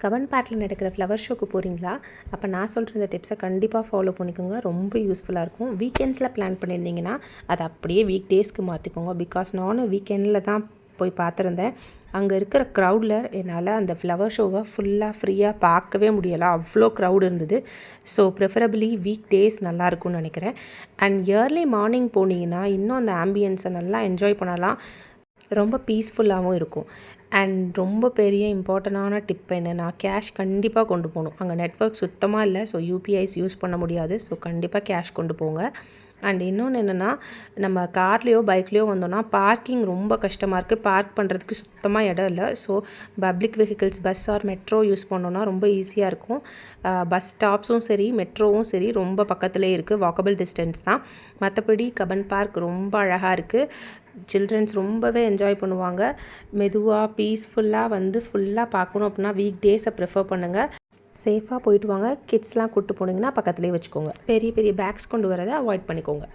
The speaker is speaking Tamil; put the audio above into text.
கவன் பார்க்கில் நடக்கிற ஃப்ளவர் ஷோக்கு போகிறீங்களா? அப்போ நான் சொல்கிற இந்த டிப்ஸை கண்டிப்பாக ஃபாலோ பண்ணிக்கோங்க. ரொம்ப யூஸ்ஃபுல்லாக இருக்கும். வீக்கெண்ட்ஸில் பிளான் பண்ணியிருந்தீங்கன்னா அதை அப்படியே வீக் டேஸ்க்கு மாற்றிக்கோங்க. பிகாஸ் நானும் வீக்கெண்டில் தான் போய் பார்த்துருந்தேன். அங்கே இருக்கிற க்ரௌடில் என்னால் அந்த ஃப்ளவர் ஷோவை ஃபுல்லாக ஃப்ரீயாக பார்க்கவே முடியலை. அவ்வளோ க்ரௌட் இருந்தது. ஸோ ப்ரிஃபரபிளி வீக் டேஸ் நல்லாயிருக்கும்னு நினைக்கிறேன். அண்ட் இயர்லி மார்னிங் போனீங்கன்னா இன்னும் அந்த ஆம்பியன்ஸை நல்லா என்ஜாய் பண்ணலாம். ரொம்ப பீஸ்ஃபுல்லாகவும் இருக்கும். அண்ட் ரொம்ப பெரிய இம்பார்ட்டண்டான டிப் என்னென்னா, கேஷ் கண்டிப்பாக கொண்டு போகணும். அங்கே நெட்வொர்க் சுத்தமாக இல்லை. ஸோ யூபிஐஸ் யூஸ் பண்ண முடியாது. ஸோ கண்டிப்பாக கேஷ் கொண்டு போங்க. அண்ட் இன்னொன்று என்னென்னா, நம்ம கார்லேயோ பைக்லேயோ வந்தோன்னா பார்க்கிங் ரொம்ப கஷ்டமாக இருக்குது. பார்க் பண்ணுறதுக்கு சுத்தமாக இடம் இல்லை. So public vehicles bus or metro use பண்ணோன்னா ரொம்ப ஈஸியாக இருக்கும். பஸ் ஸ்டாப்ஸும் சரி மெட்ரோவும் சரி ரொம்ப பக்கத்துலேயே இருக்குது. வாக்கபிள் டிஸ்டன்ஸ் தான். மற்றபடி கபன் பார்க் ரொம்ப அழகாக இருக்குது. சில்ட்ரன்ஸ் ரொம்பவே என்ஜாய் பண்ணுவாங்க. மெதுவாக பீஸ்ஃபுல்லாக வந்து ஃபுல்லாக பார்க்கணும் அப்படின்னா வீக் டேஸை ப்ரிஃபர் பண்ணுங்கள். சேஃபாக போயிட்டு வாங்க. கிட்ஸ்லாம் கூப்பிட்டு போனீங்கன்னா பக்கத்துலேயே வச்சுக்கோங்க. பெரிய பெரிய பேக்ஸ் கொண்டு வரதை அவாய்ட் பண்ணிக்கோங்க.